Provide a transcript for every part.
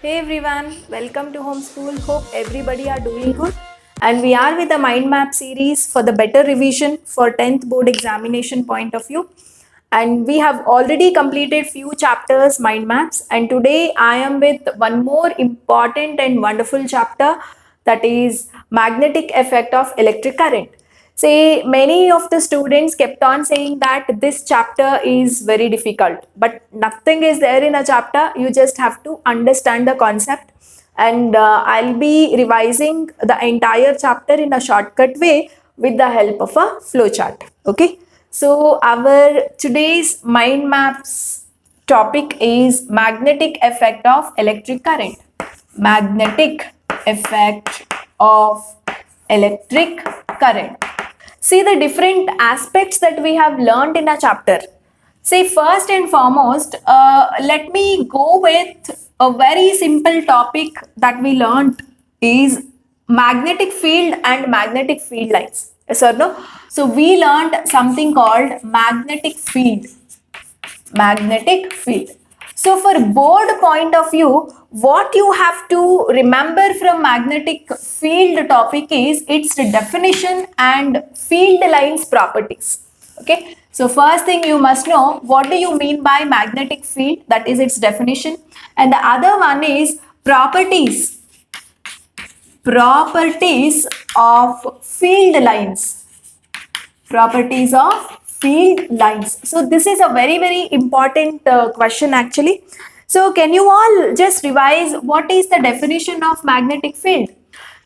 Hey everyone, welcome to Homeschool. Hope everybody are doing good. And we are with the mind map series for the better revision for 10th board examination point of view. And we have already completed few chapters mind maps, and today I am with one more important and wonderful chapter, that is magnetic effect of electric current. Say many of the students kept on saying that this chapter is very difficult, but nothing is there in a chapter. You just have to understand the concept, and I'll be revising the entire chapter in a shortcut way with the help of a flowchart. Okay, so our today's mind maps topic is magnetic effect of electric current. Magnetic effect of electric current. See the different aspects that we have learned in a chapter. See, first and foremost, let me go with a very simple topic that we learned is magnetic field and magnetic field lines. Yes or no? So we learned something called magnetic field. Magnetic field. So for board point of view, what you have to remember from magnetic field topic is its definition and field lines properties. Okay. So first thing you must know, what do you mean by magnetic field? That is its definition. And the other one is properties. Properties of field lines. Properties of field lines. So this is a very important question actually. So can you all just revise what is the definition of magnetic field?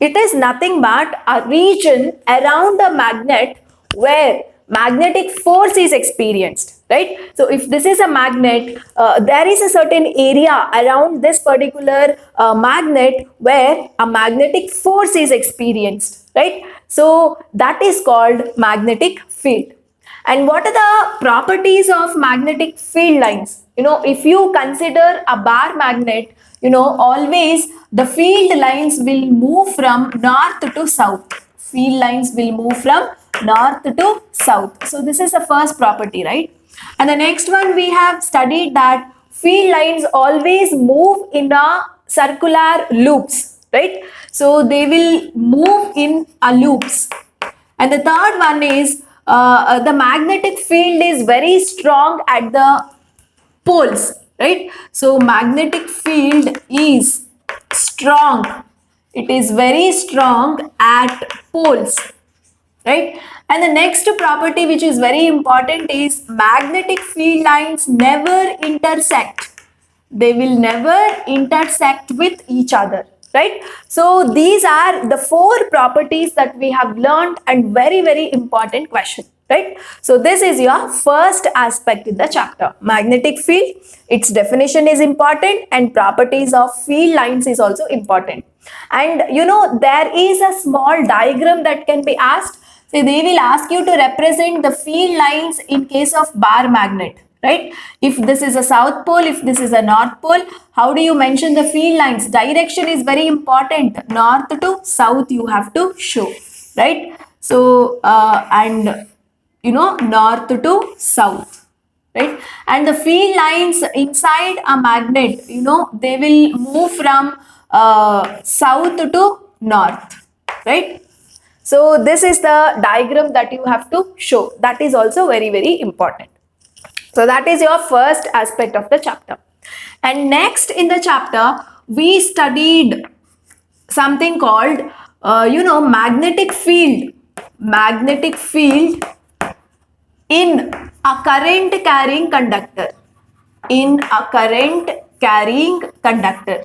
It is nothing but a region around the magnet where magnetic force is experienced, right? So if this is a magnet, there is a certain area around this particular magnet where a magnetic force is experienced, right? So that is called magnetic field. And what are the properties of magnetic field lines? If you consider a bar magnet, always the field lines will move from north to south. Field lines will move from north to south. So this is the first property, right? And the next one, we have studied that field lines always move in a circular loops, right? So they will move in a loops. And the third one is the magnetic field is very strong at the poles, right? So magnetic field is strong. It is very strong at poles, right? And the next property which is very important is magnetic field lines never intersect. They will never intersect with each other, right? So these are the four properties that we have learned, and very important question, right? So this is your first aspect in the chapter. Magnetic field, its definition is important, and properties of field lines is also important. And there is a small diagram that can be asked. So they will ask you to represent the field lines in case of bar magnet, right? If this is a south pole, if this is a north pole, how do you mention the field lines? Direction is very important. North to south you have to show, right? So north to south, right? And the field lines inside a magnet, they will move from south to north, right? So this is the diagram that you have to show. That is also very important. So that is your first aspect of the chapter. And next in the chapter, we studied something called, magnetic field. Magnetic field in a current carrying conductor. In a current carrying conductor.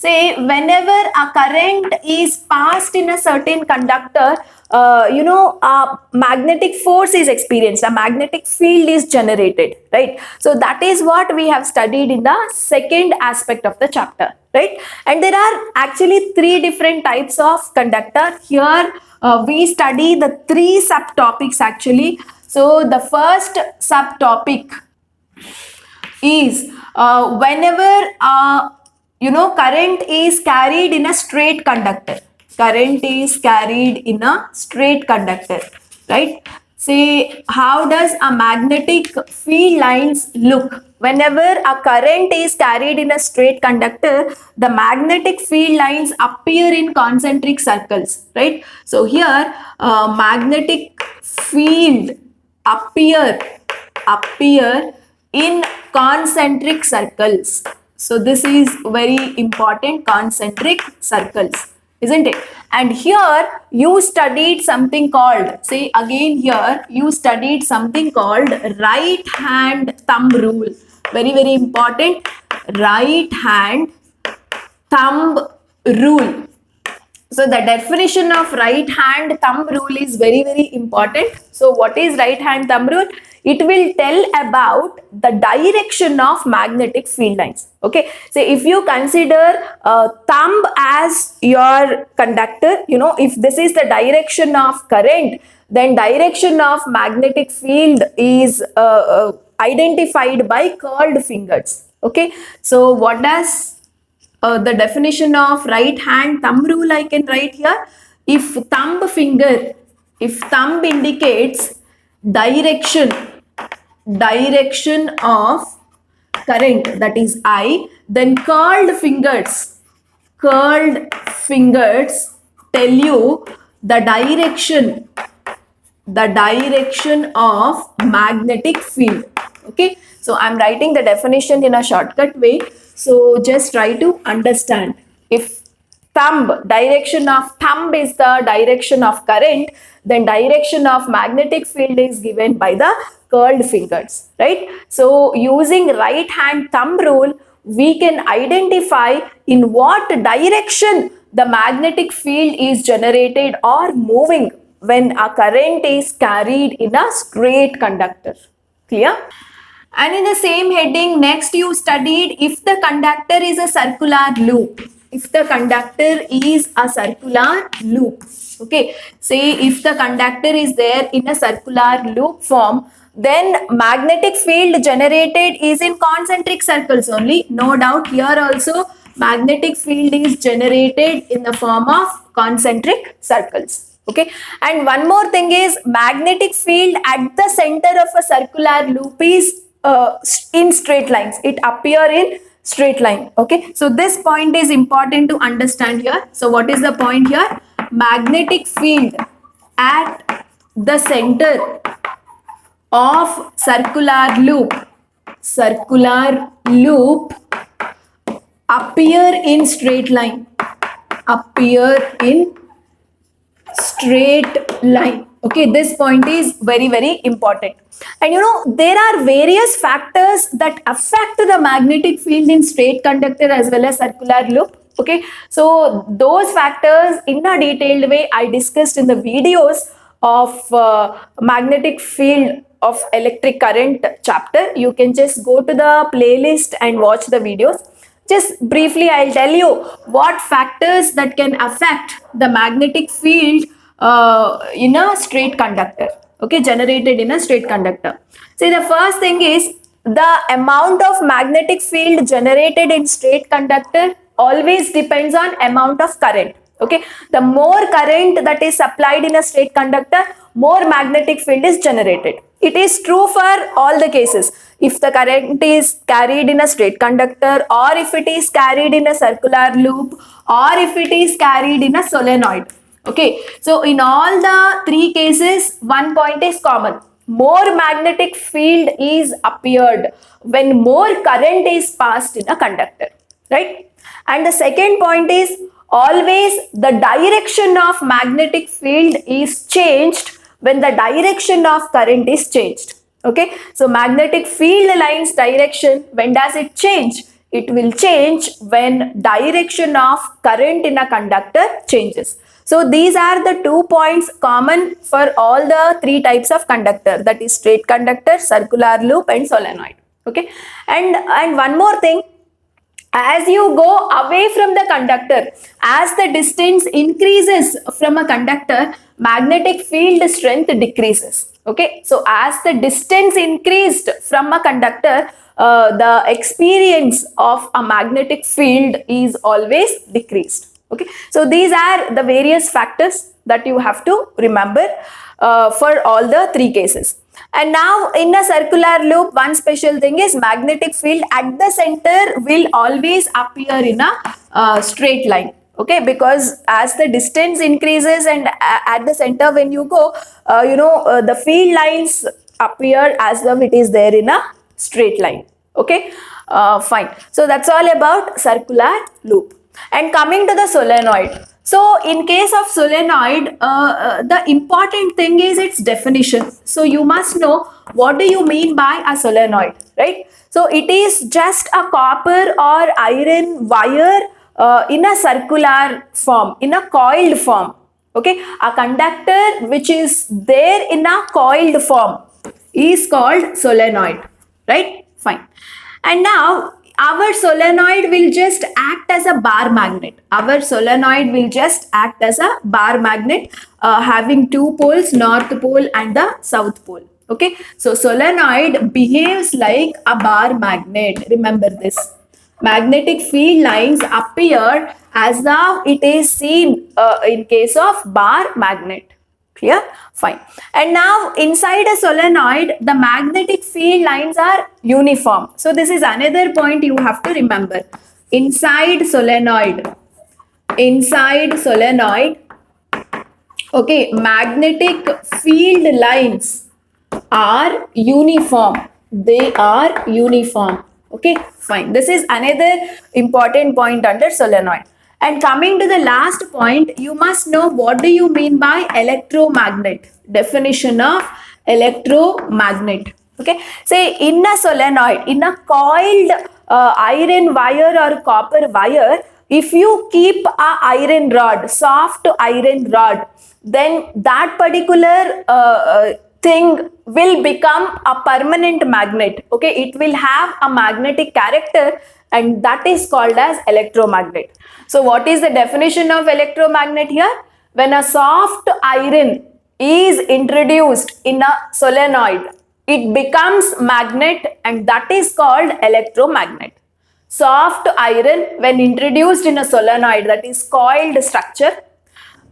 Say whenever a current is passed in a certain conductor, a magnetic force is experienced, a magnetic field is generated, right? So that is what we have studied in the second aspect of the chapter, right? And there are actually three different types of conductor. Here we study the three subtopics actually. So the first subtopic is whenever current is carried in a straight conductor. Current is carried in a straight conductor, right? say, how does a magnetic field lines look? Whenever a current is carried in a straight conductor, the magnetic field lines appear in concentric circles, right? So here, magnetic field appear in concentric circles. So this is very important, concentric circles, isn't it? And here you studied something called, say again here, you studied something called right hand thumb rule. Very, very important, right hand thumb rule. So the definition of right hand thumb rule is very, very important. So what is right hand thumb rule? It will tell about the direction of magnetic field lines. Okay. So if you consider thumb as your conductor, if this is the direction of current, then direction of magnetic field is identified by curled fingers. Okay. So what does the definition of right hand thumb rule I can write here? If thumb indicates direction of current, that is I, then curled fingers tell you the direction of magnetic field. Okay, so I'm writing the definition in a shortcut way, so just try to understand. If direction of thumb is the direction of current, then direction of magnetic field is given by the curled fingers, right? So using right hand thumb rule, we can identify in what direction the magnetic field is generated or moving when a current is carried in a straight conductor. Clear? And in the same heading, next you studied if the conductor is a circular loop. If the conductor is a circular loop. Okay. Say if the conductor is there in a circular loop form, then magnetic field generated is in concentric circles only. No doubt here also magnetic field is generated in the form of concentric circles. Okay, and one more thing is magnetic field at the center of a circular loop is in straight lines. It appear in straight line. Okay, so this point is important to understand here. So what is the point here? Magnetic field at the center of circular loop appear in straight line. Okay, this point is very, very important. And there are various factors that affect the magnetic field in straight conductor as well as circular loop. Okay, so those factors in a detailed way I discussed in the videos of magnetic field of electric current chapter. You can just go to the playlist and watch the videos. Just briefly, I'll tell you what factors that can affect the magnetic field in a straight conductor. Okay, generated in a straight conductor. See, the first thing is the amount of magnetic field generated in straight conductor always depends on amount of current. Okay, the more current that is supplied in a straight conductor, more magnetic field is generated. It is true for all the cases. If the current is carried in a straight conductor, or if it is carried in a circular loop, or if it is carried in a solenoid. Okay, so in all the three cases, one point is common. More magnetic field is appeared when more current is passed in a conductor, right? And the second point is always the direction of magnetic field is changed when the direction of current is changed. Okay, so magnetic field lines direction, when does it change? It will change when direction of current in a conductor changes. So these are the 2 points common for all the 3 types of conductor, that is straight conductor, circular loop and solenoid. Okay, and one more thing, as you go away from the conductor, as the distance increases from a conductor, magnetic field strength decreases. Okay, so as the distance increased from a conductor, the experience of a magnetic field is always decreased. Okay, so these are the various factors that you have to remember. for all the three cases. And now in a circular loop, one special thing is magnetic field at the center will always appear in a straight line. Okay, because as the distance increases and at the center when you go, the field lines appear as though it is there in a straight line. Okay, fine. So that's all about circular loop. And coming to the solenoid. So in case of solenoid, the important thing is its definition. So you must know what do you mean by a solenoid, right? So it is just a copper or iron wire in a circular form, in a coiled form. Okay, a conductor which is there in a coiled form is called solenoid, right? Fine. And now our solenoid will just act as a bar magnet. Our solenoid will just act as a bar magnet having two poles, north pole and the south pole. Okay, so solenoid behaves like a bar magnet. Remember this. Magnetic field lines appear as though it is seen in case of bar magnet. Clear? Fine. And now inside a solenoid, the magnetic field lines are uniform. So this is another point you have to remember. Inside solenoid, okay, magnetic field lines are uniform. They are uniform. Okay, fine. This is another important point under solenoid. And coming to the last point, you must know what do you mean by electromagnet. Definition of electromagnet. Okay, say in a solenoid, in a coiled iron wire or copper wire, if you keep a iron rod, soft iron rod, then that particular thing will become a permanent magnet. Okay, it will have a magnetic character and that is called as electromagnet. So what is the definition of electromagnet here? When a soft iron is introduced in a solenoid, it becomes magnet and that is called electromagnet. Soft iron when introduced in a solenoid, that is coiled structure,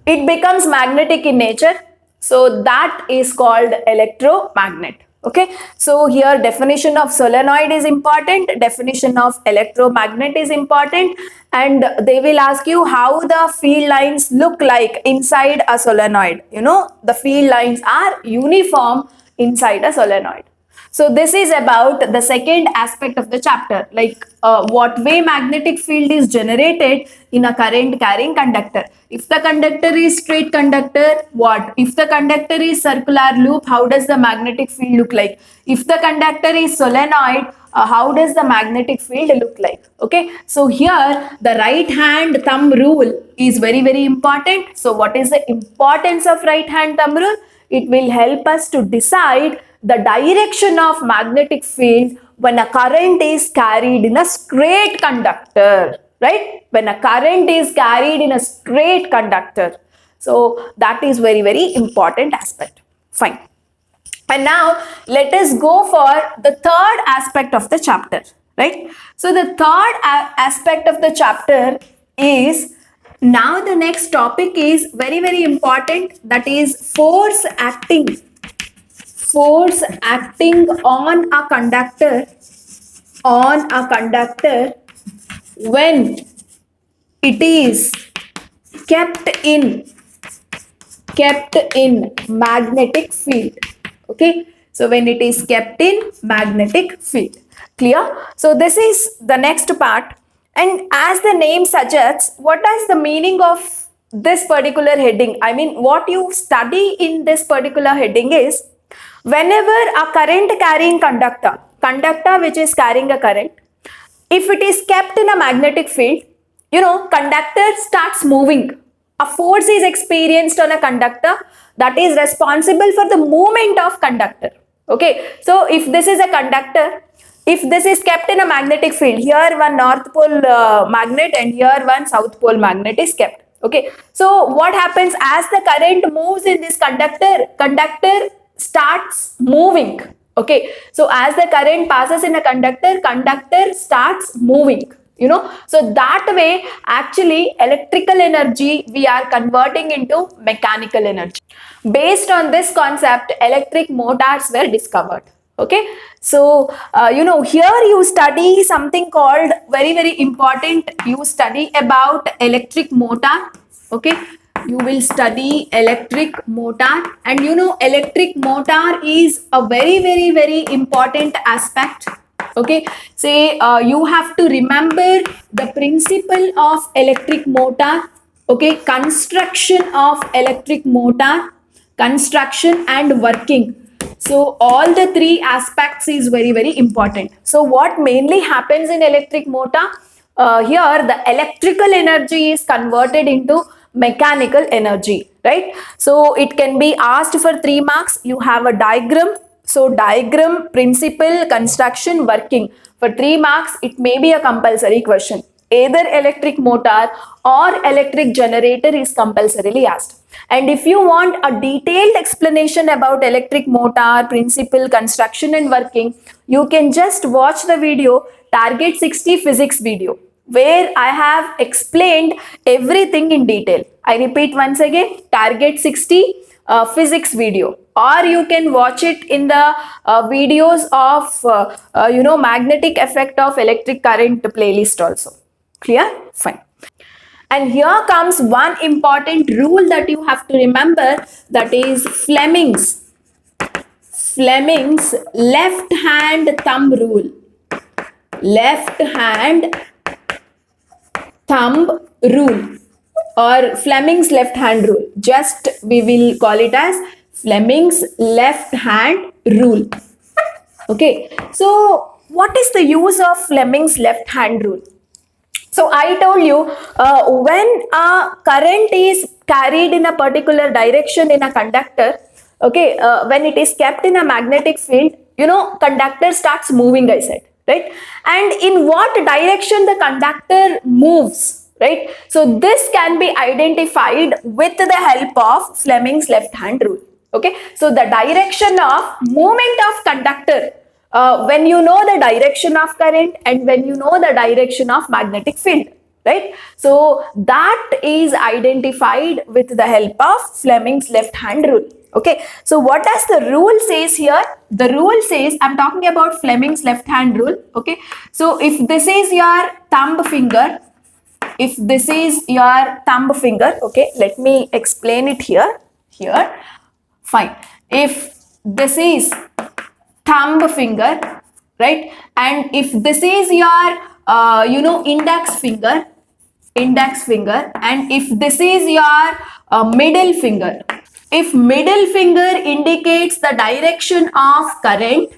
it becomes magnetic in nature. So that is called electromagnet. Okay, so here definition of solenoid is important, definition of electromagnet is important, and they will ask you how the field lines look like inside a solenoid. You know, the field lines are uniform inside a solenoid. So this is about the second aspect of the chapter, like what way magnetic field is generated in a current carrying conductor. If the conductor is straight conductor, what? If the conductor is circular loop, how does the magnetic field look like? If the conductor is solenoid, how does the magnetic field look like? Okay, so here the right hand thumb rule is very, very important. So what is the importance of right hand thumb rule? It will help us to decide the direction of magnetic field when a current is carried in a straight conductor, right? When a current is carried in a straight conductor. So that is very, very important aspect. Fine. And now let us go for the third aspect of the chapter, right? So the third aspect of the chapter is, now the next topic is very, very important, that is force acting on a conductor when it is kept in magnetic field. Okay, so when it is kept in magnetic field. Clear? So this is the next part, and as the name suggests, what is the meaning of this particular heading? I mean, what you study in this particular heading is, whenever a current carrying conductor which is carrying a current, if it is kept in a magnetic field, conductor starts moving. A force is experienced on a conductor that is responsible for the movement of conductor. Okay, so if this is a conductor, if this is kept in a magnetic field, here one north pole magnet and here one south pole magnet is kept. Okay, so what happens as the current moves in this conductor starts moving. Okay, so as the current passes in a conductor starts moving. So that way, actually, electrical energy we are converting into mechanical energy. Based on this concept, electric motors were discovered. Okay, so here you study something called, very very important, you study about electric motor. Okay, you will study electric motor, and electric motor is a very very very important aspect. Okay, say you have to remember the principle of electric motor. Okay, construction of electric motor, construction and working. So all the three aspects is very very important. So what mainly happens in electric motor, here the electrical energy is converted into mechanical energy, right? So it can be asked for 3 marks. You have a diagram. So diagram, principle, construction, working. For 3 marks, it may be a compulsory question. Either electric motor or electric generator is compulsorily asked. And if you want a detailed explanation about electric motor, principle, construction and working, you can just watch the video Target 60 physics video, where I have explained everything in detail. I repeat once again, Target 60 physics video, or you can watch it in the videos of magnetic effect of electric current playlist also. Clear? Fine. And here comes one important rule that you have to remember, that is Fleming's left hand thumb rule. Left hand thumb rule, or Fleming's left hand rule. Just we will call it as Fleming's left hand rule. Okay, so what is the use of Fleming's left hand rule? So I told you, when a current is carried in a particular direction in a conductor, okay, when it is kept in a magnetic field, conductor starts moving, I said, right? And in what direction the conductor moves, right? So this can be identified with the help of Fleming's left hand rule. Okay, so the direction of movement of conductor, when you know the direction of current and when you know the direction of magnetic field, right? So that is identified with the help of Fleming's left hand rule. Okay, so what does the rule says here? The rule says, I'm talking about Fleming's left hand rule. Okay, so if this is your thumb finger, okay, let me explain it here. Fine. If this is thumb finger, right, and if this is your index finger, and if this is your middle finger, if middle finger indicates the direction of current,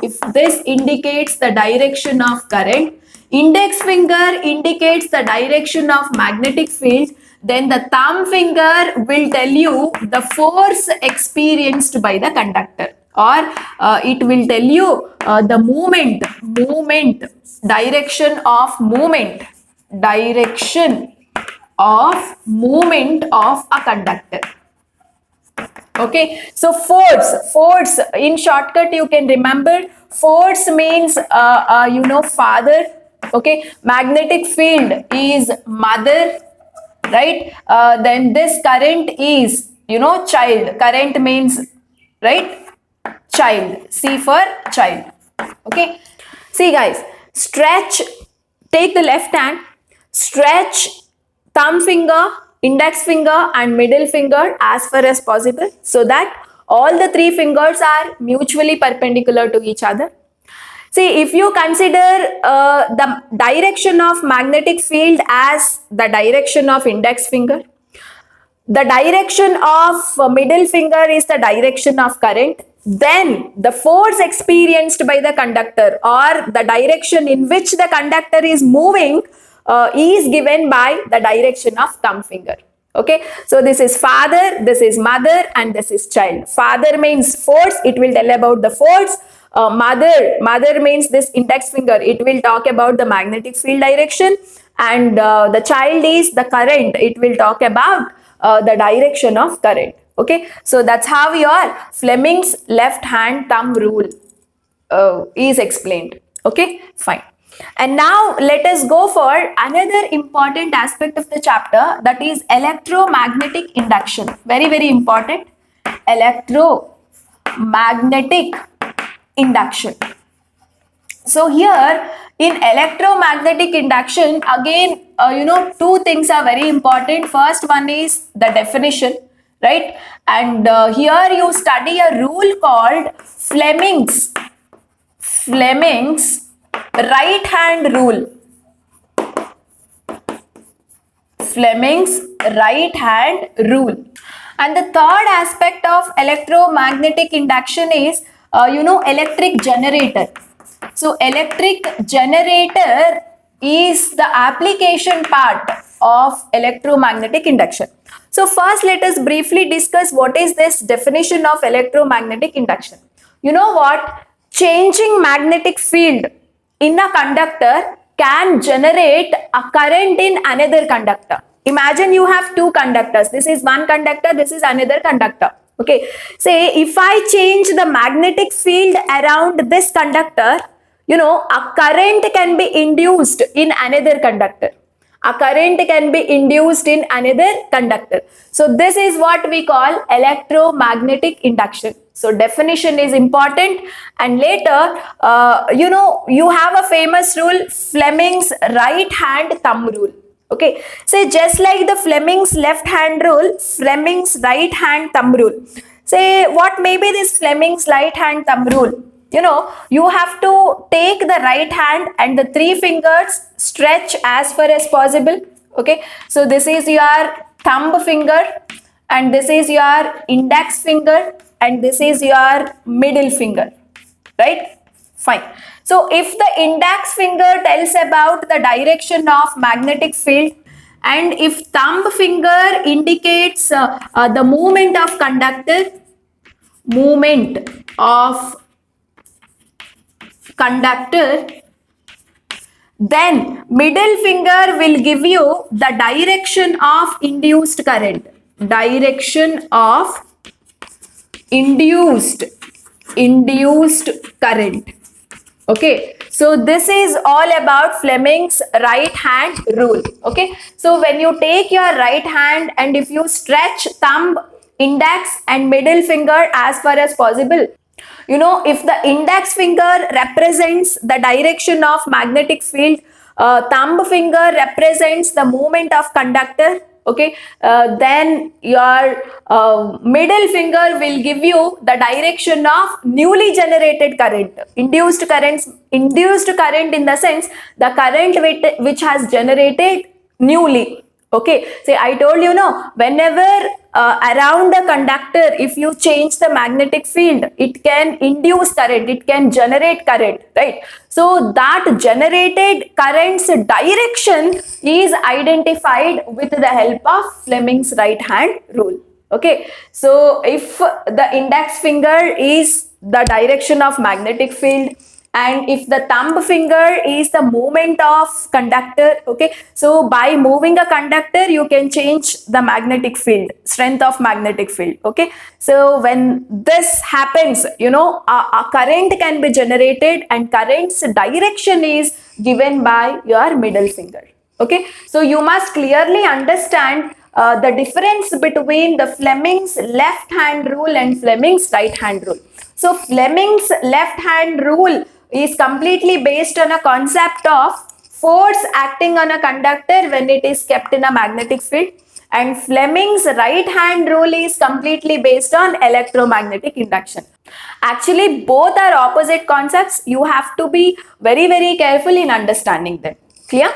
if this indicates the direction of current, index finger indicates the direction of magnetic field, then the thumb finger will tell you the force experienced by the conductor, or it will tell you the movement, direction of movement of a conductor. Okay, so force in shortcut you can remember, force means father. Okay, magnetic field is mother, right? Then this current is child. Current means, right, child. C for child. Okay, see guys, stretch, take the left hand, stretch thumb finger, index finger and middle finger as far as possible, so that all the 3 fingers are mutually perpendicular to each other. See, if you consider the direction of magnetic field as the direction of index finger, the direction of middle finger is the direction of current, then the force experienced by the conductor, or the direction in which the conductor is moving, is given by the direction of thumb finger. Okay, so this is father, this is mother and this is child. Father means force, it will tell about the force. Mother means this index finger, it will talk about the magnetic field direction, and the child is the current, it will talk about the direction of current. Okay, so that's how your Fleming's left hand thumb rule is explained. Okay, fine. And now let us go for another important aspect of the chapter, that is electromagnetic induction. Very, very important. Electromagnetic induction. So here in electromagnetic induction, again, two things are very important. First one is the definition, right? And here you study a rule called Fleming's right hand rule. Fleming's right hand rule. And the third aspect of electromagnetic induction is, electric generator. So electric generator is the application part of electromagnetic induction. So first let us briefly discuss what is this definition of electromagnetic induction. You know what? Changing magnetic field in a conductor can generate a current in another conductor. Imagine you have two conductors. This is one conductor, this is another conductor. Okay, say if I change the magnetic field around this conductor, a current can be induced in another conductor. A current can be induced in another conductor. So this is what we call electromagnetic induction. So definition is important. And later, you have a famous rule, Fleming's right hand thumb rule. Okay, so just like the Fleming's left hand rule, Fleming's right hand thumb rule. Say what may be this Fleming's right hand thumb rule? You have to take the right hand and the three fingers stretch as far as possible. Okay, so this is your thumb finger, and this is your index finger, and this is your middle finger, right? Fine. So if the index finger tells about the direction of magnetic field, and if thumb finger indicates the movement of conductor, then middle finger will give you the direction of induced current. Direction of induced current. Okay, so this is all about Fleming's right hand rule. Okay, so when you take your right hand and if you stretch thumb, index and middle finger as far as possible, if the index finger represents the direction of magnetic field, thumb finger represents the movement of conductor, okay, then your middle finger will give you the direction of newly generated current. Induced current in the sense the current which has generated newly. Okay, say I told whenever around the conductor, if you change the magnetic field, it can induce current, it can generate current, right? So that generated current's direction is identified with the help of Fleming's right hand rule. Okay, so if the index finger is the direction of magnetic field, and if the thumb finger is the movement of conductor, okay, so by moving a conductor you can change the magnetic field, strength of magnetic field. Okay, so when this happens, a current can be generated and current's direction is given by your middle finger. Okay, so you must clearly understand the difference between the Fleming's left hand rule and Fleming's right hand rule. So Fleming's left hand rule is completely based on a concept of force acting on a conductor when it is kept in a magnetic field, and Fleming's right hand rule is completely based on electromagnetic induction. Actually, both are opposite concepts. You have to be very, very careful in understanding them. Clear?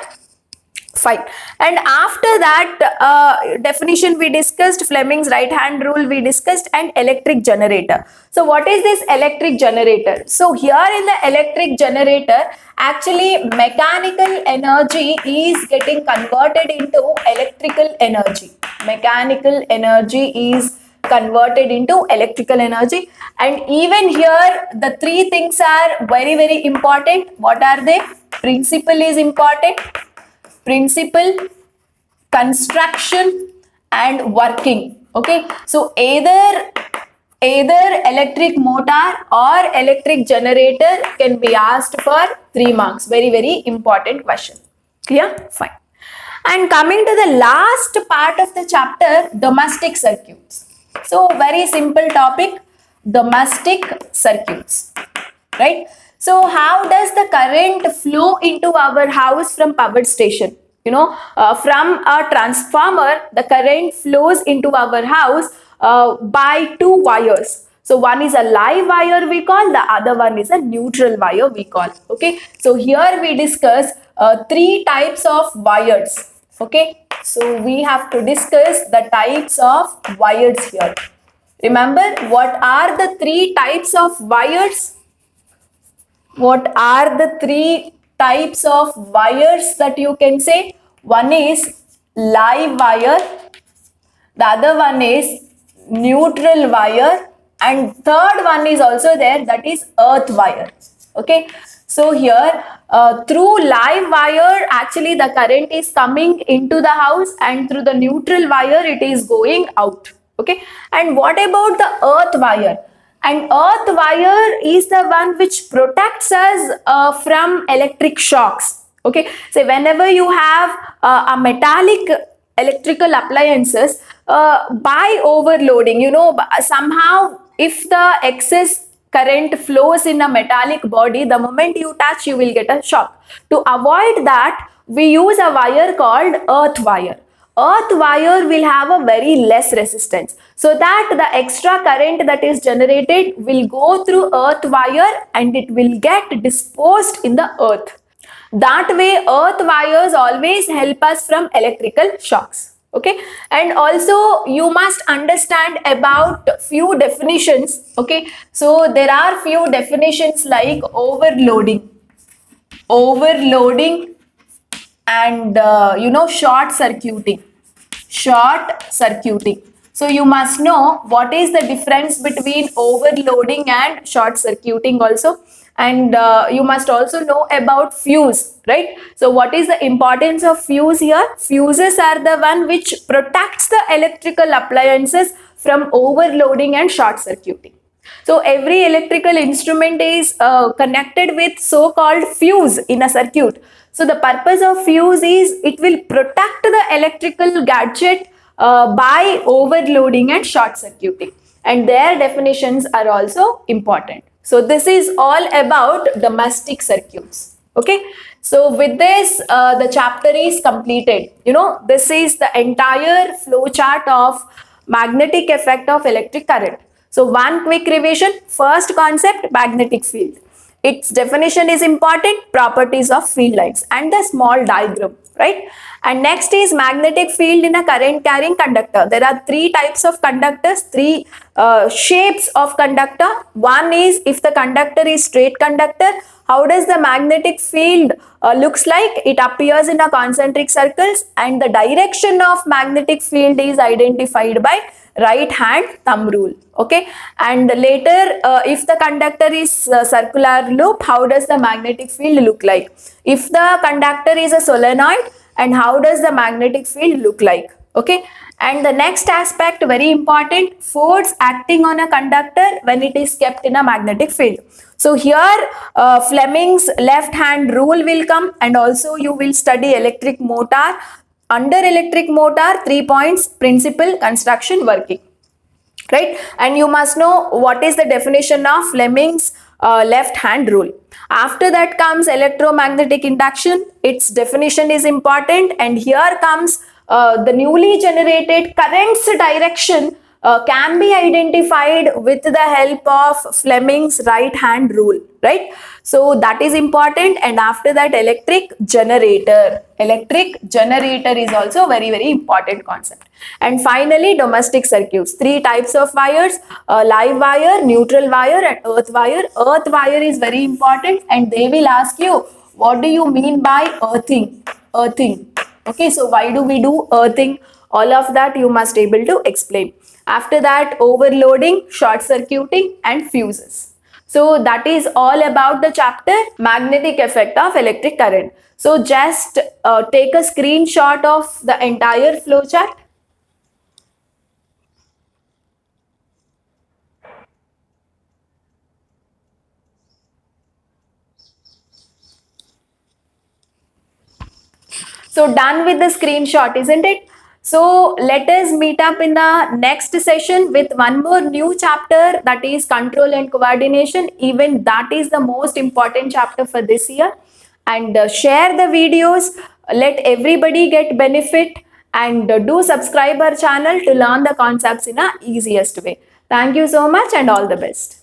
Fine. And after that definition we discussed, Fleming's right hand rule we discussed, and electric generator. So what is this electric generator? So here in the electric generator, actually mechanical energy is getting converted into electrical energy. Mechanical energy is converted into electrical energy, and even here the three things are very, very important. What are they? Principle is important. Principle, construction and working. Okay, so either Either electric motor or electric generator can be asked for 3 marks. Very, very important question. Clear? Fine. And coming to the last part of the chapter, domestic circuits. So very simple topic, domestic circuits, right? So how does the current flow into our house from power station? From a transformer, the current flows into our house by 2 wires. So one is a live wire we call, the other one is a neutral wire we call. Okay, so here we discuss 3 types of wires. Okay, so we have to discuss the types of wires here. Remember, what are the 3 types of wires? What are the 3 types of wires that you can say? One is live wire, the other one is neutral wire, and third one is also there, that is earth wire. Okay, so here through live wire actually the current is coming into the house, and through the neutral wire it is going out. Okay, and what about the earth wire? And earth wire is the one which protects us from electric shocks. Okay, so whenever you have a metallic electrical appliances, by overloading, somehow if the excess current flows in a metallic body, the moment you touch you will get a shock. To avoid that, we use a wire called earth wire. Earth wire will have a very less resistance, so that the extra current that is generated will go through earth wire and it will get disposed in the earth. That way earth wires always help us from electrical shocks. Okay, and also you must understand about few definitions. Okay, so there are few definitions like overloading and short circuiting. So you must know what is the difference between overloading and short circuiting also. And you must also know about fuse, right? So what is the importance of fuse here? Fuses are the one which protects the electrical appliances from overloading and short circuiting. So every electrical instrument is connected with so-called fuse in a circuit. So the purpose of fuse is it will protect the electrical gadget by overloading and short circuiting, and their definitions are also important. So this is all about domestic circuits. Okay, so with this the chapter is completed. This is the entire flow chart of magnetic effect of electric current. So one quick revision. First concept, magnetic field. Its definition is important, properties of field lines, and the small diagram, right? And next is magnetic field in a current carrying conductor. There are 3 types of conductors, 3 shapes of conductor. One is if the conductor is straight conductor, how does the magnetic field looks like? It appears in a concentric circles, and the direction of magnetic field is identified by right hand thumb rule. Okay, and later if the conductor is circular loop, how does the magnetic field look like? If the conductor is a solenoid, and how does the magnetic field look like? Okay, and the next aspect, very important, force acting on a conductor when it is kept in a magnetic field. So here Fleming's left hand rule will come, and also you will study electric motor. Under electric motor, 3 points, principle, construction, working, right? And you must know what is the definition of Fleming's left hand rule. After that comes electromagnetic induction. Its definition is important, and here comes the newly generated current's direction can be identified with the help of Fleming's right hand rule, right? So that is important. And after that, electric generator. Electric generator is also very, very important concept. And finally, domestic circuits. 3 types of wires, live wire, neutral wire, and earth wire. Earth wire is very important, and they will ask you, what do you mean by earthing? Earthing. Okay, so why do we do earthing? All of that you must able to explain. After that, overloading, short circuiting, and fuses. So that is all about the chapter magnetic effect of electric current. So just take a screenshot of the entire flow chart. So done with the screenshot, isn't it? So let us meet up in the next session with one more new chapter, that is control and coordination. Even that is the most important chapter for this year. And share the videos, let everybody get benefit, and do subscribe our channel to learn the concepts in a easiest way. Thank you so much and all the best.